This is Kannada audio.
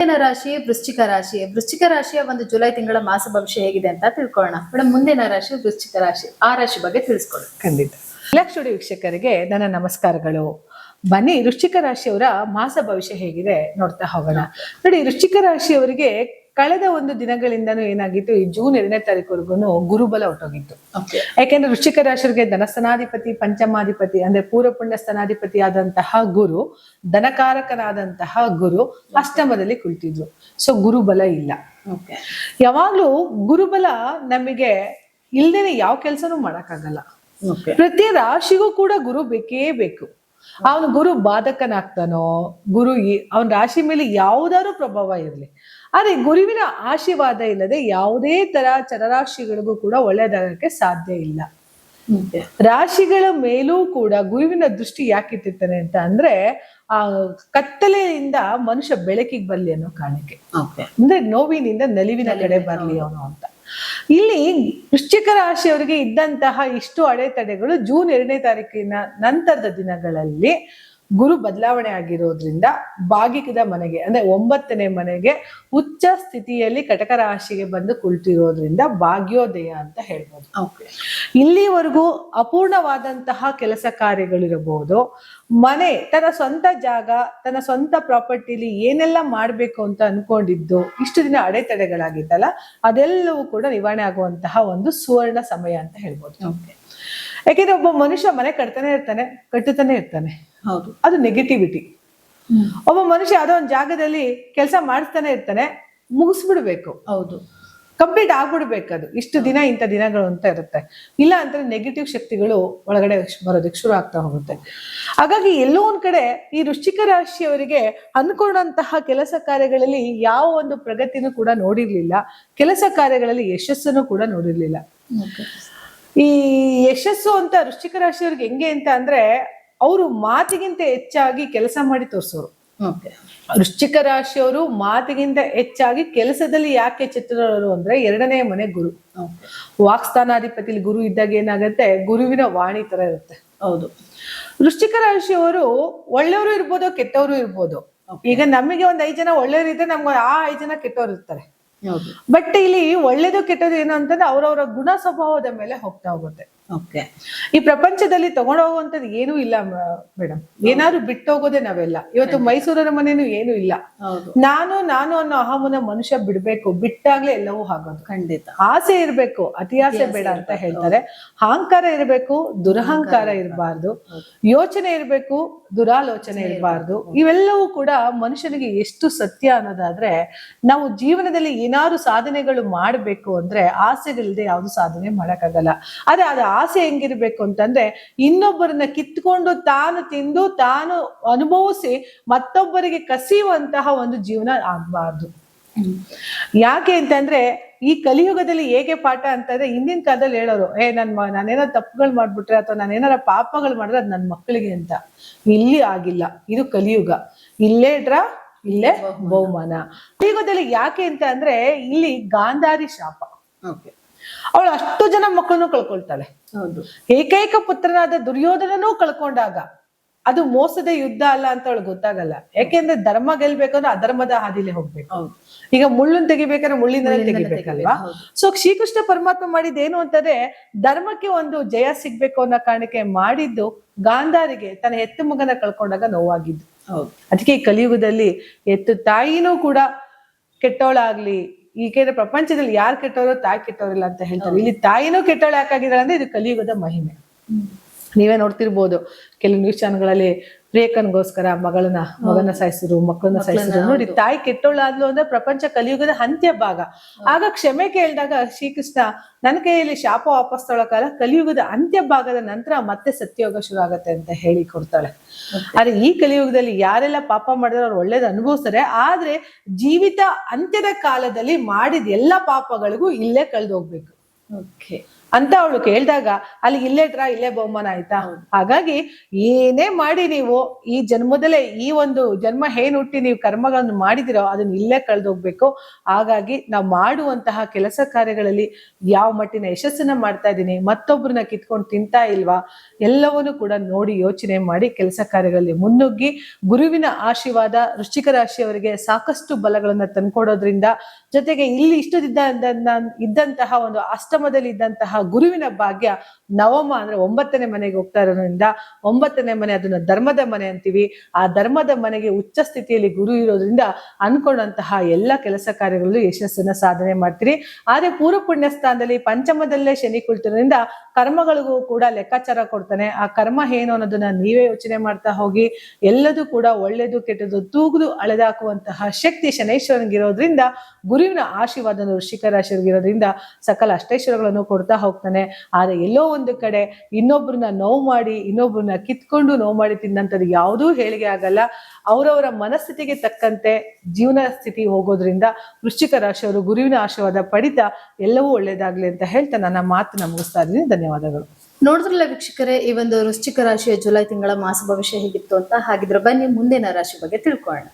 ಮುಂದಿನ ರಾಶಿ ವೃಶ್ಚಿಕ ರಾಶಿಯ ಒಂದು ಜುಲೈ ತಿಂಗಳ ಮಾಸ ಭವಿಷ್ಯ ಹೇಗಿದೆ ಅಂತ ತಿಳ್ಕೊಳ್ಳೋಣ. ಮೇಡಮ್, ಮುಂದಿನ ರಾಶಿ ವೃಶ್ಚಿಕ ರಾಶಿ, ಆ ರಾಶಿ ಬಗ್ಗೆ ತಿಳಿಸ್ಕೊಳ್ಳಿ. ಖಂಡಿತ. ಲಕ್ಷಡಿ ವೀಕ್ಷಕರಿಗೆ ನನ್ನ ನಮಸ್ಕಾರಗಳು. ಬನ್ನಿ, ವೃಶ್ಚಿಕ ರಾಶಿಯವರ ಮಾಸ ಭವಿಷ್ಯ ಹೇಗಿದೆ ನೋಡ್ತಾ ಹೋಗೋಣ. ನೋಡಿ, ವೃಶ್ಚಿಕ ರಾಶಿಯವರಿಗೆ ಕಳೆದ ಒಂದು ದಿನಗಳಿಂದನೂ ಏನಾಗಿತ್ತು, ಈ ಜೂನ್ 2ನೇ ತಾರೀಕುವರೆಗೂ ಗುರುಬಲ ಹೊರಟೋಗಿತ್ತು. ಯಾಕೆಂದ್ರೆ ವೃಶ್ಚಿಕ ರಾಶಿಯವರಿಗೆ ಧನಸ್ಥಾನಾಧಿಪತಿ, ಪಂಚಮಾಧಿಪತಿ ಅಂದ್ರೆ ಪೂರ್ವ ಪುಣ್ಯ ಸ್ಥಾನಾಧಿಪತಿ ಆದಂತಹ ಗುರು, ಧನಕಾರಕನಾದಂತಹ ಗುರು ಅಷ್ಟಮದಲ್ಲಿ ಕುಳಿತಿದ್ರು. ಸೊ ಗುರುಬಲ ಇಲ್ಲ. ಯಾವಾಗ್ಲೂ ಗುರುಬಲ ನಮಗೆ ಇಲ್ದೇನೆ ಯಾವ ಕೆಲ್ಸನೂ ಮಾಡಕ್ಕಾಗಲ್ಲ. ಪ್ರತಿ ರಾಶಿಗೂ ಕೂಡ ಗುರು ಬೇಕೇ ಬೇಕು. ಅವನು ಗುರು ಬಾಧಕನಾಗ್ತಾನೋ, ಗುರು ಅವನ ರಾಶಿ ಮೇಲೆ ಯಾವ್ದಾದ್ರು ಪ್ರಭಾವ ಇರಲಿ, ಆದ್ರೆ ಗುರುವಿನ ಆಶೀರ್ವಾದ ಇಲ್ಲದೆ ಯಾವುದೇ ತರ ಚರರಾಶಿಗಳಿಗೂ ಕೂಡ ಒಳ್ಳೆಯದಾಗಕ್ಕೆ ಸಾಧ್ಯ ಇಲ್ಲ. ರಾಶಿಗಳ ಮೇಲೂ ಕೂಡ ಗುರುವಿನ ದೃಷ್ಟಿ ಯಾಕಿಟ್ಟಿರ್ತಾನೆ ಅಂತ ಅಂದ್ರೆ, ಆ ಕತ್ತಲೆಯಿಂದ ಮನುಷ್ಯ ಬೆಳಕಿಗೆ ಬರ್ಲಿ ಅನ್ನೋ ಕಾರಣಕ್ಕೆ. ಅಂದ್ರೆ ನೋವಿನಿಂದ ನಲಿವಿನ ಕಡೆ ಬರ್ಲಿ ಅವನು ಅಂತ. ಇಲ್ಲಿ ವೃಶ್ಚಿಕ ರಾಶಿಯವರಿಗೆ ಇದ್ದಂತಹ ಇಷ್ಟು ಅಡೆತಡೆಗಳು ಜೂನ್ 2ನೇ ತಾರೀಕಿನ ನಂತರದ ದಿನಗಳಲ್ಲಿ ಗುರು ಬದಲಾವಣೆ ಆಗಿರೋದ್ರಿಂದ ಭಾಗಿಕದ ಮನೆಗೆ ಅಂದ್ರೆ 9ನೇ ಮನೆಗೆ ಉಚ್ಚ ಸ್ಥಿತಿಯಲ್ಲಿ ಕಟಕ ರಾಶಿಗೆ ಬಂದು ಕುಳಿತಿರೋದ್ರಿಂದ ಭಾಗ್ಯೋದಯ ಅಂತ ಹೇಳ್ಬೋದು. ಇಲ್ಲಿವರೆಗೂ ಅಪೂರ್ಣವಾದಂತಹ ಕೆಲಸ ಕಾರ್ಯಗಳಿರಬಹುದು, ಮನೆ, ತನ್ನ ಸ್ವಂತ ಜಾಗ, ತನ್ನ ಸ್ವಂತ ಪ್ರಾಪರ್ಟಿಲಿ ಏನೆಲ್ಲ ಮಾಡ್ಬೇಕು ಅಂತ ಅನ್ಕೊಂಡಿದ್ದು ಇಷ್ಟು ದಿನ ಅಡೆತಡೆಗಳಾಗಿದ್ದಲ್ಲ, ಅದೆಲ್ಲವೂ ಕೂಡ ನಿವಾರಣೆ ಆಗುವಂತಹ ಒಂದು ಸುವರ್ಣ ಸಮಯ ಅಂತ ಹೇಳ್ಬೋದು. ಯಾಕೆಂದ್ರೆ ಒಬ್ಬ ಮನುಷ್ಯ ಮನೆ ಕಟ್ಟುತ್ತಾನೆ ಇರ್ತಾನೆ. ಹೌದು, ಅದು ನೆಗೆಟಿವಿಟಿ. ಒಬ್ಬ ಮನುಷ್ಯ ಯಾವ್ದೋ ಒಂದು ಜಾಗದಲ್ಲಿ ಕೆಲಸ ಮಾಡಿಸ್ತಾನೆ ಇರ್ತಾನೆ, ಮುಗಿಸ್ಬಿಡ್ಬೇಕು. ಹೌದು, ಕಂಪ್ಲೀಟ್ ಆಗ್ಬಿಡ್ಬೇಕು. ಅದು ಇಷ್ಟು ದಿನ ಇಂಥ ದಿನಗಳು ಅಂತ ಇರುತ್ತೆ. ಇಲ್ಲ ಅಂದ್ರೆ ನೆಗೆಟಿವ್ ಶಕ್ತಿಗಳು ಒಳಗಡೆ ಬರೋದಕ್ಕೆ ಶುರು ಆಗ್ತಾ ಹೋಗುತ್ತೆ. ಹಾಗಾಗಿ ಎಲ್ಲೋ ಒಂದ್ ಕಡೆ ಈ ವೃಶ್ಚಿಕ ರಾಶಿಯವರಿಗೆ ಅನ್ಕೊಂಡಂತಹ ಕೆಲಸ ಕಾರ್ಯಗಳಲ್ಲಿ ಯಾವ ಒಂದು ಪ್ರಗತಿನೂ ಕೂಡ ನೋಡಿರ್ಲಿಲ್ಲ, ಕೆಲಸ ಕಾರ್ಯಗಳಲ್ಲಿ ಯಶಸ್ಸನ್ನು ಕೂಡ ನೋಡಿರ್ಲಿಲ್ಲ. ಈ ಯಶಸ್ಸು ಅಂತ ವೃಶ್ಚಿಕ ರಾಶಿಯವ್ರಿಗೆ ಹೆಂಗೆ ಅಂತ ಅಂದ್ರೆ, ಅವರು ಮಾತಿಗಿಂತ ಹೆಚ್ಚಾಗಿ ಕೆಲಸ ಮಾಡಿ ತೋರಿಸೋರು. ವೃಶ್ಚಿಕ ರಾಶಿಯವರು ಮಾತಿಗಿಂತ ಹೆಚ್ಚಾಗಿ ಕೆಲಸದಲ್ಲಿ ಯಾಕೆ ಚಿತ್ರರು ಅಂದ್ರೆ, 2ನೇ ಮನೆ ಗುರು, ವಾಕ್ಸ್ಥಾನಾಧಿಪತಿಲಿ ಗುರು ಇದ್ದಾಗ ಏನಾಗತ್ತೆ, ಗುರುವಿನ ವಾಣಿ ತರ ಇರುತ್ತೆ. ಹೌದು, ವೃಶ್ಚಿಕ ರಾಶಿಯವರು ಒಳ್ಳೆಯವರು ಇರ್ಬೋದು, ಕೆಟ್ಟವರು ಇರ್ಬೋದು. ಈಗ ನಮಗೆ ಒಂದ್ 5 ಜನ ಒಳ್ಳೆಯವರು ಇದ್ರೆ ನಮ್ಗೆ ಆ 5 ಜನ ಕೆಟ್ಟವ್ರು ಇರ್ತಾರೆ. ಬಟ್ ಇಲ್ಲಿ ಒಳ್ಳೇದು ಕೆಟ್ಟದ್ದು ಏನು ಅಂತಂದ್ರೆ ಅವ್ರವ್ರ ಗುಣ ಸ್ವಭಾವದ ಮೇಲೆ ಹೋಗ್ತಾ ಹೋಗುತ್ತೆ. ಈ ಪ್ರಪಂಚದಲ್ಲಿ ತಗೊಂಡೋಗುವಂಥದ್ದು ಏನೂ ಇಲ್ಲ ಮೇಡಮ್. ಏನಾದ್ರು ಬಿಟ್ಟು ಹೋಗೋದೇ ನಾವೆಲ್ಲ. ಇವತ್ತು ಮೈಸೂರರ ಮನೇನು ಏನು ಇಲ್ಲ. ನಾನು ಅನ್ನೋ ಅಹಮನ ಮನುಷ್ಯ ಬಿಡ್ಬೇಕು, ಬಿಟ್ಟಾಗ್ಲೇ ಎಲ್ಲವೂ ಆಗೋದು. ಖಂಡಿತ ಆಸೆ ಇರ್ಬೇಕು, ಅತಿ ಆಸೆ ಬೇಡ ಅಂತ ಹೇಳ್ತಾರೆ. ಅಹಂಕಾರ ಇರ್ಬೇಕು, ದುರಹಂಕಾರ ಇರಬಾರ್ದು. ಯೋಚನೆ ಇರ್ಬೇಕು, ದುರಾಲೋಚನೆ ಇರಬಾರ್ದು. ಇವೆಲ್ಲವೂ ಕೂಡ ಮನುಷ್ಯನಿಗೆ ಎಷ್ಟು ಸತ್ಯ ಅನ್ನೋದಾದ್ರೆ, ನಾವು ಜೀವನದಲ್ಲಿ ಏನಾದ್ರು ಸಾಧನೆಗಳು ಮಾಡ್ಬೇಕು ಅಂದ್ರೆ ಆಸೆಗಳಿಲ್ಲದೆ ಯಾವ್ದು ಸಾಧನೆ ಮಾಡಕ್ಕಾಗಲ್ಲ. ಆದ್ರೆ ಅದು ಆಸೆ ಹೆಂಗಿರ್ಬೇಕು ಅಂತಂದ್ರೆ, ಇನ್ನೊಬ್ಬರನ್ನ ಕಿತ್ಕೊಂಡು ತಾನು ತಿಂದು ತಾನು ಅನುಭವಿಸಿ ಮತ್ತೊಬ್ಬರಿಗೆ ಕಸಿಯುವಂತಹ ಒಂದು ಜೀವನ ಆಗ್ಬಾರ್ದು. ಯಾಕೆ ಅಂತಂದ್ರೆ, ಈ ಕಲಿಯುಗದಲ್ಲಿ ಹೇಗೆ ಪಾಠ ಅಂತಂದ್ರೆ, ಹಿಂದಿನ ಕಾಲದಲ್ಲಿ ಹೇಳೋರು, ನಾನೇನೋ ತಪ್ಪುಗಳು ಮಾಡ್ಬಿಟ್ರೆ ಅಥವಾ ನಾನೇನಾರ ಪಾಪಗಳು ಮಾಡಿದ್ರೆ ಅದು ನನ್ನ ಮಕ್ಕಳಿಗೆ ಅಂತ. ಇಲ್ಲಿ ಆಗಿಲ್ಲ, ಇದು ಕಲಿಯುಗ. ಇಲ್ಲೇ ಬಹುಮಾನ. ಕಲಿಯುಗದಲ್ಲಿ ಯಾಕೆ ಅಂತ ಅಂದ್ರೆ, ಇಲ್ಲಿ ಗಾಂಧಾರಿ ಶಾಪ. ಅವಳು ಅಷ್ಟು ಜನ ಮಕ್ಕಳನ್ನು ಕಳ್ಕೊಳ್ತಾಳೆ. ಹೌದು, ಏಕೈಕ ಪುತ್ರನಾದ ದುರ್ಯೋಧನನೂ ಕಳ್ಕೊಂಡಾಗ ಅದು ಮೋಸದ ಯುದ್ಧ ಅಲ್ಲ ಅಂತ ಅವಳು ಗೊತ್ತಾಗಲ್ಲ. ಯಾಕೆಂದ್ರೆ ಧರ್ಮ ಗೆಲ್ಬೇಕಂದ್ರೆ ಅಧರ್ಮದ ಹಾದಿಲೇ ಹೋಗ್ಬೇಕು. ಈಗ ಮುಳ್ಳನ್ನು ತೆಗಿಬೇಕಾದ್ರೆ ಮುಳ್ಳಿನಲ್ಲಿ ತೆಗಿಬೇಕಲ್ವಾ. ಸೊ ಶ್ರೀಕೃಷ್ಣ ಪರಮಾತ್ಮ ಮಾಡಿದ್ದೇನು ಅಂತಂದ್ರೆ, ಧರ್ಮಕ್ಕೆ ಒಂದು ಜಯ ಸಿಗ್ಬೇಕು ಅನ್ನೋ ಕಾರಣಕ್ಕೆ ಮಾಡಿದ್ದು ಗಾಂಧಾರಿಗೆ ತನ್ನ ಹೆತ್ತ ಮಗನ ಕಳ್ಕೊಂಡಾಗ ನೋವಾಗಿದ್ದು. ಅದಕ್ಕೆ ಈ ಕಲಿಯುಗದಲ್ಲಿ ಹೆತ್ತು ತಾಯಿನೂ ಕೂಡ ಕೆಟ್ಟವಳಾಗ್ಲಿ. ಈಗೇನೆ ಪ್ರಪಂಚದಲ್ಲಿ ಯಾರು ಕೆಟ್ಟವರು, ತಾಯಿ ಕೆಟ್ಟವರಿಲ್ಲ ಅಂತ ಹೇಳ್ತಾರೆ. ಇಲ್ಲಿ ತಾಯಿನೂ ಕೆಟ್ಟವಳು ಯಾಕಾಗಿದ್ದಾಳೆ ಅಂದ್ರೆ, ಇದು ಕಲಿಯುಗದ ಮಹಿಮೆ. ನೀವೇ ನೋಡ್ತಿರ್ಬೋದು, ಕೆಲವು ನ್ಯೂಸ್ ಚಾನಲ್ಗಳಲ್ಲಿ ಪ್ರಿಯಕನ್ಗೋಸ್ಕರ ಮಗನ ಸಾಯಿಸಿದ್ರು, ಮಕ್ಕಳನ್ನ ಸಾಯಿಸಿದ್ರು. ನೋಡಿ, ತಾಯಿ ಕೆಟ್ಟವಳಾದ್ಲು ಅಂದ್ರೆ ಪ್ರಪಂಚ ಕಲಿಯುಗದ ಅಂತ್ಯ ಭಾಗ. ಆಗ ಕ್ಷಮೆ ಕೇಳಿದಾಗ ಶ್ರೀಕೃಷ್ಣ, ನನ್ನ ಕೈಯಲ್ಲಿ ಶಾಪ ವಾಪಸ್ ತೊಳಕಾಲ, ಕಲಿಯುಗದ ಅಂತ್ಯ ಭಾಗದ ನಂತರ ಮತ್ತೆ ಸತ್ಯಯೋಗ ಶುರು ಆಗತ್ತೆ ಅಂತ ಹೇಳಿ ಕೊಡ್ತಾಳೆ. ಆದ್ರೆ ಈ ಕಲಿಯುಗದಲ್ಲಿ ಯಾರೆಲ್ಲ ಪಾಪ ಮಾಡಿದ್ರೆ ಅವ್ರು ಒಳ್ಳೇದು ಅನುಭವಿಸ್ತಾರೆ. ಆದ್ರೆ ಜೀವಿತ ಅಂತ್ಯದ ಕಾಲದಲ್ಲಿ ಮಾಡಿದ ಎಲ್ಲಾ ಪಾಪಗಳಿಗೂ ಇಲ್ಲೇ ಕಳೆದು ಹೋಗ್ಬೇಕು. ಅಂತ ಅವಳು ಕೇಳಿದಾಗ ಅಲ್ಲಿ ಇಲ್ಲೇ ಇಲ್ಲೇ ಬಹುಮಾನ ಆಯ್ತಾ. ಹಾಗಾಗಿ ಏನೇ ಮಾಡಿ ನೀವು ಈ ಜನ್ಮದಲ್ಲೇ ಈ ಒಂದು ಜನ್ಮ ಏನ್ ಹುಟ್ಟಿ ನೀವು ಕರ್ಮಗಳನ್ನು ಮಾಡಿದಿರೋ ಅದನ್ನ ಇಲ್ಲೇ ಕಳೆದೋಗ್ಬೇಕು. ಹಾಗಾಗಿ ನಾವು ಮಾಡುವಂತಹ ಕೆಲಸ ಕಾರ್ಯಗಳಲ್ಲಿ ಯಾವ ಮಟ್ಟಿನ ಯಶಸ್ಸನ್ನ ಮಾಡ್ತಾ ಇದ್ದೀನಿ, ಮತ್ತೊಬ್ಬರನ್ನ ಕಿತ್ಕೊಂಡು ತಿಂತಾ ಇಲ್ವಾ, ಎಲ್ಲವನ್ನೂ ಕೂಡ ನೋಡಿ ಯೋಚನೆ ಮಾಡಿ ಕೆಲಸ ಕಾರ್ಯಗಳಲ್ಲಿ ಮುನ್ನುಗ್ಗಿ ಗುರುವಿನ ಆಶೀರ್ವಾದ ವೃಶ್ಚಿಕ ರಾಶಿಯವರಿಗೆ ಸಾಕಷ್ಟು ಬಲಗಳನ್ನ ತಂದ್ಕೊಡೋದ್ರಿಂದ, ಜೊತೆಗೆ ಇಲ್ಲಿ ಇದ್ದಂತಹ ಒಂದು ಅಷ್ಟಮದಲ್ಲಿ ಇದ್ದಂತಹ ಗುರುವಿನ ಭಾಗ್ಯ ನವಮ ಅಂದ್ರೆ 9ನೇ ಮನೆಗೆ ಹೋಗ್ತಾ ಇರೋದ್ರಿಂದ, 9ನೇ ಮನೆ ಅದನ್ನ ಧರ್ಮದ ಮನೆ ಅಂತೀವಿ. ಆ ಧರ್ಮದ ಮನೆಗೆ ಉಚ್ಚ ಸ್ಥಿತಿಯಲ್ಲಿ ಗುರು ಇರೋದ್ರಿಂದ ಅನ್ಕೊಂಡಂತಹ ಎಲ್ಲ ಕೆಲಸ ಕಾರ್ಯಗಳಲ್ಲೂ ಯಶಸ್ಸನ್ನ ಸಾಧನೆ ಮಾಡ್ತೀರಿ. ಆದ್ರೆ ಪೂರ್ವ ಪುಣ್ಯ ಸ್ಥಾನದಲ್ಲಿ ಪಂಚಮದಲ್ಲೇ ಶನಿ ಕುಳಿತಿರೋದ್ರಿಂದ ಕರ್ಮಗಳಿಗೂ ಕೂಡ ಲೆಕ್ಕಾಚಾರ ಕೊಡ್ತಾನೆ. ಆ ಕರ್ಮ ಏನು ಅನ್ನೋದನ್ನ ನೀವೇ ಯೋಚನೆ ಮಾಡ್ತಾ ಹೋಗಿ. ಎಲ್ಲದೂ ಕೂಡ ಒಳ್ಳೇದು ಕೆಟ್ಟದ್ದು ತೂಗುದು ಅಳೆದಾಕುವಂತಹ ಶಕ್ತಿ ಶನೈಶ್ವರನಿಗಿರೋದ್ರಿಂದ, ಗುರುವಿನ ಆಶೀರ್ವಾದ ವೃಶ್ಚಿಕ ರಾಶಿಯವರಿಗಿರೋದ್ರಿಂದ ಸಕಲ ಅಷ್ಟೈಶ್ವರಗಳನ್ನು ಕೊಡ್ತಾ ಹೋಗ್ತಾನೆ. ಆದ್ರೆ ಎಲ್ಲೋ ಒಂದು ಕಡೆ ಇನ್ನೊಬ್ರನ್ನ ನೋವು ಮಾಡಿ, ಇನ್ನೊಬ್ರನ್ನ ಕಿತ್ಕೊಂಡು ನೋವು ಮಾಡಿ ತಿನ್ನಂಥದ್ದು ಯಾವುದೂ ಹೇಳಿಕೆ ಆಗಲ್ಲ. ಅವರವರ ಮನಸ್ಥಿತಿಗೆ ತಕ್ಕಂತೆ ಜೀವನ ಸ್ಥಿತಿ ಹೋಗೋದ್ರಿಂದ ವೃಶ್ಚಿಕ ರಾಶಿಯವರು ಗುರುವಿನ ಆಶೀರ್ವಾದ ಪಡಿತಾ ಎಲ್ಲವೂ ಒಳ್ಳೇದಾಗ್ಲಿ ಅಂತ ಹೇಳ್ತಾ ನನ್ನ ಮಾತನ್ನ ಮುಗಿಸ್ತಾ ಇದ್ದೀನಿ. ಧನ್ಯವಾದಗಳು. ನೋಡಿದ್ರಲ್ಲ ವೀಕ್ಷಕರೇ, ಈ ಒಂದು ವೃಶ್ಚಿಕ ರಾಶಿಯ ಜುಲೈ ತಿಂಗಳ ಮಾಸ ಭವಿಷ್ಯ ಹೇಗಿತ್ತು ಅಂತ. ಹಾಗಿದ್ರೆ ಬನ್ನಿ ಮುಂದಿನ ರಾಶಿ ಬಗ್ಗೆ ತಿಳ್ಕೊಳ್ಳೋಣ.